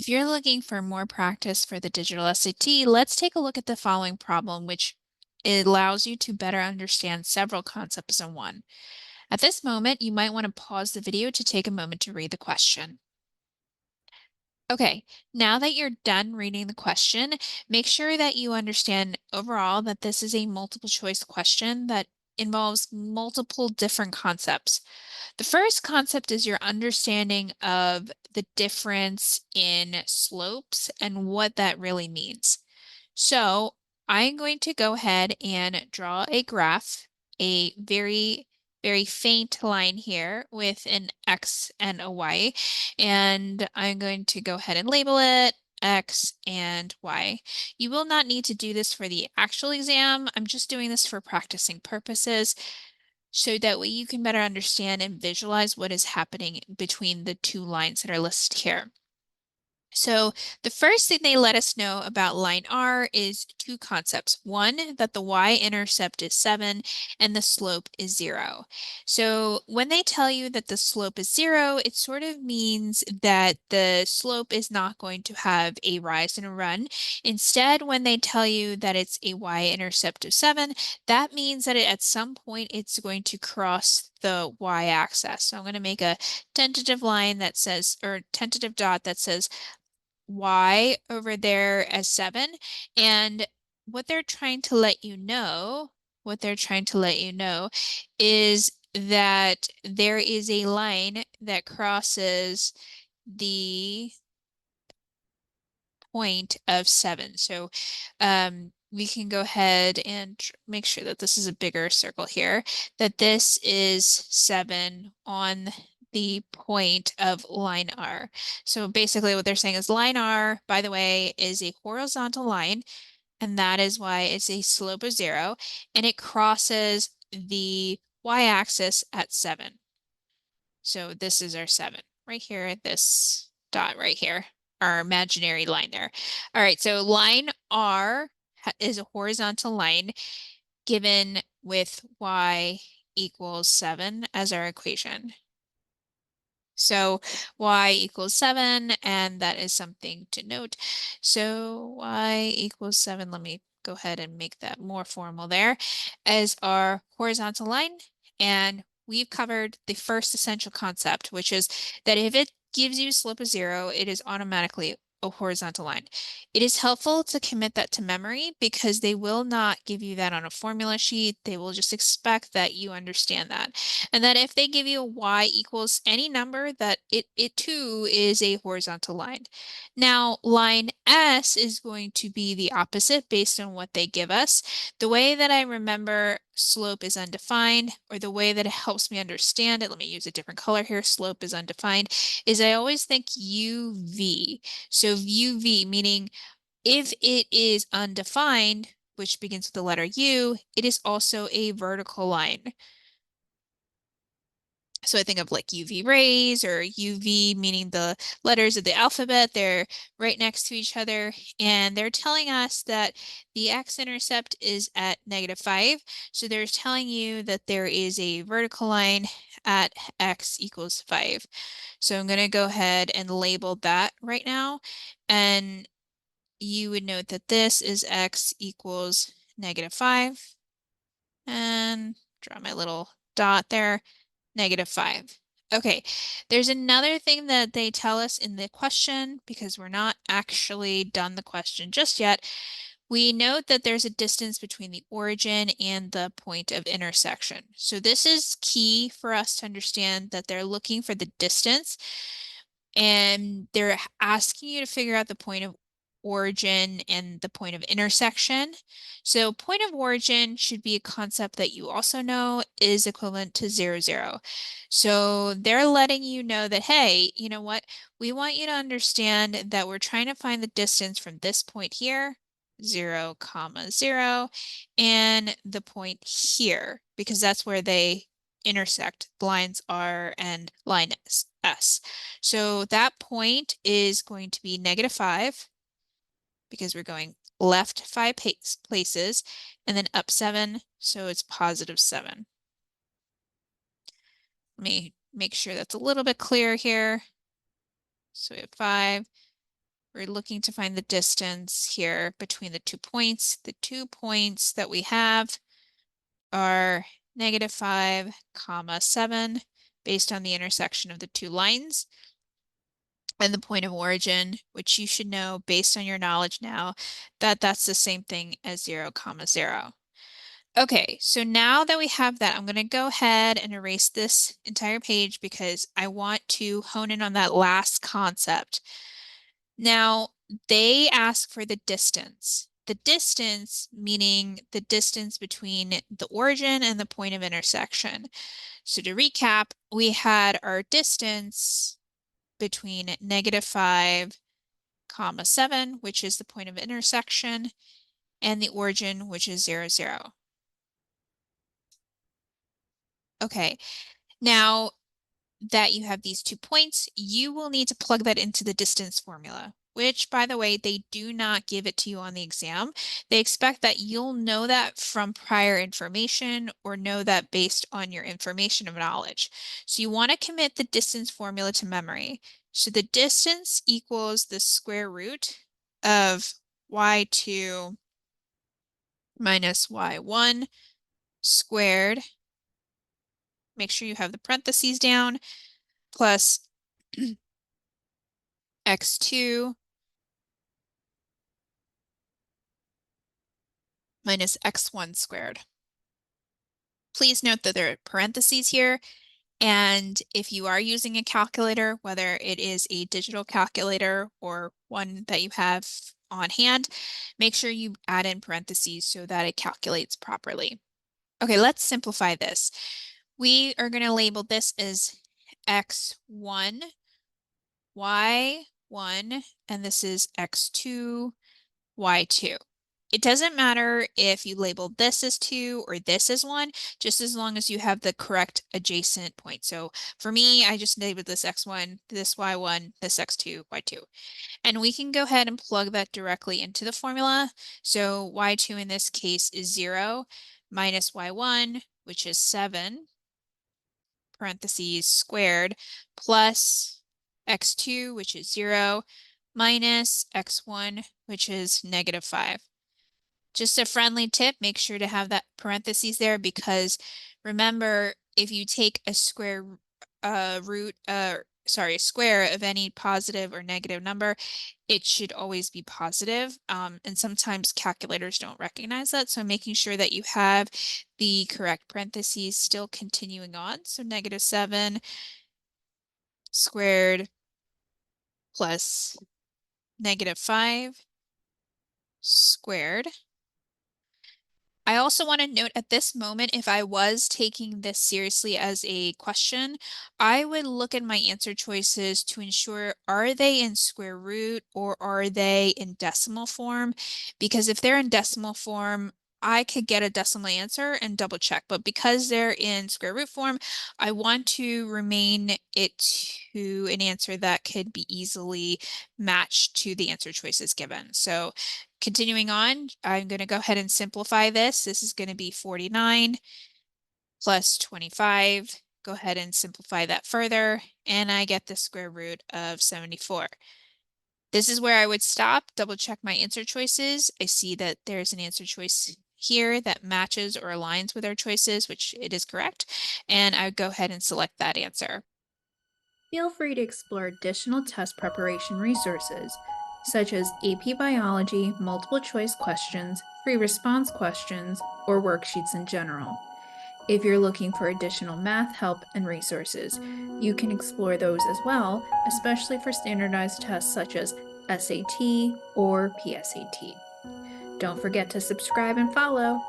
If you're looking for more practice for the digital SAT, let's take a look at the following problem, which it allows you to better understand several concepts in one. At this moment, you might want to pause the video to take a moment to read the question. Okay, now that you're done reading the question, make sure that you understand overall that this is a multiple choice question that involves multiple different concepts. The first concept is your understanding of the difference in slopes and what that really means. So I'm going to go ahead and draw a graph, a very faint line here with an X and a Y. And I'm going to go ahead and label it X and Y. You will not need to do this for the actual exam. I'm just doing this for practicing purposes so that way you can better understand and visualize what is happening between the two lines that are listed here. So the first thing they let us know about line R is two concepts. One, that the y-intercept is 7 and the slope is 0. So when they tell you that the slope is 0, it sort of means that the slope is not going to have a rise and a run. Instead, when they tell you that it's a y-intercept of 7, that means that at some point it's going to cross the y-axis. So I'm going to make a tentative line that says, or tentative dot that says y over there as 7. And what they're trying to let you know, what they're trying to let you know is that there is a line that crosses the point of 7. So we can go ahead and make sure that this is a bigger circle here, that this is 7 on the point of line R. So basically what they're saying is line R, by the way, is a horizontal line, and that is why it's a slope of 0, and it crosses the y-axis at 7. So this is our 7 right here, this dot right here, our imaginary line there. All right, so line R is a horizontal line given with y equals 7 as our equation. So y equals 7, and that is something to note. So y equals 7, let me go ahead and make that more formal there, as our horizontal line. And we've covered the first essential concept, which is that if it gives you a slope of 0, it is automatically a horizontal line. It is helpful to commit that to memory because they will not give you that on a formula sheet. They will just expect that you understand that. And that if they give you a y equals any number, that it too is a horizontal line. Now, line S is going to be the opposite based on what they give us. The way that I remember slope is undefined, or the way that it helps me understand it, let me use a different color here, slope is undefined, is I always think UV. So UV meaning if it is undefined, which begins with the letter U, it is also a vertical line. So I think of like UV rays or UV, meaning the letters of the alphabet, they're right next to each other. And they're telling us that the x-intercept is at -5. So they're telling you that there is a vertical line at x equals 5. So I'm going to go ahead and label that right now. And you would note that this is x equals -5. And draw my little dot there. -5. Okay, there's another thing that they tell us in the question because we're not actually done the question just yet. We note that there's a distance between the origin and the point of intersection. So this is key for us to understand that they're looking for the distance and they're asking you to figure out the point of origin and the point of intersection. So point of origin should be a concept that you also know is equivalent to 0, 0. So they're letting you know that, hey, you know what? We want you to understand that we're trying to find the distance from this point here, 0, comma 0, and the point here, because that's where they intersect lines R and line S. So that point is going to be -5 because we're going left 5 places and then up 7, so it's +7. Let me make sure that's a little bit clear here. So we have 5, we're looking to find the distance here between the 2 points. The 2 points that we have are -5, 7, based on the intersection of the 2 lines. And the point of origin, which you should know based on your knowledge now, that that's the same thing as 0, 0. Okay, so now that we have that, I'm going to go ahead and erase this entire page because I want to hone in on that last concept. Now, they ask for the distance. The distance meaning the distance between the origin and the point of intersection. So to recap, we had our distance between -5, 7, which is the point of intersection, and the origin, which is 0, 0. Okay, now that you have these 2 points, you will need to plug that into the distance formula, which, by the way, they do not give it to you on the exam. They expect that you'll know that from prior information or know that based on your information of knowledge. So you want to commit the distance formula to memory. So the distance equals the square root of y2 minus y1 squared. Make sure you have the parentheses down, plus x2 minus x1 squared. Please note that there are parentheses here, and if you are using a calculator, whether it is a digital calculator or one that you have on hand, make sure you add in parentheses so that it calculates properly. Okay, let's simplify this. We are going to label this as x1, y1, and this is x2, y2. It doesn't matter if you label this as 2 or this as 1, just as long as you have the correct adjacent point. So for me, I just labeled this x1, this y1, this x2, y2. And we can go ahead and plug that directly into the formula. So y2 in this case is 0 minus y1, which is 7, parentheses squared, plus x2, which is 0, minus x1, which is -5. Just a friendly tip, make sure to have that parentheses there because remember, if you take a square square of any positive or negative number, it should always be positive. And sometimes calculators don't recognize that. So making sure that you have the correct parentheses still continuing on. So -7 squared plus -5 squared. I also want to note at this moment, if I was taking this seriously as a question, I would look at my answer choices to ensure, are they in square root or are they in decimal form? Because if they're in decimal form, I could get a decimal answer and double check. But because they're in square root form, I want to remain it to an answer that could be easily matched to the answer choices given. So continuing on, I'm going to go ahead and simplify this. This is going to be 49 plus 25. Go ahead and simplify that further, and I get the square root of 74. This is where I would stop, double check my answer choices. I see that there's an answer choice here that matches or aligns with our choices, which it is correct, and I would go ahead and select that answer. Feel free to explore additional test preparation resources, such as AP Biology multiple choice questions, free response questions, or worksheets in general. If you're looking for additional math help and resources, you can explore those as well, especially for standardized tests such as SAT or PSAT. Don't forget to subscribe and follow.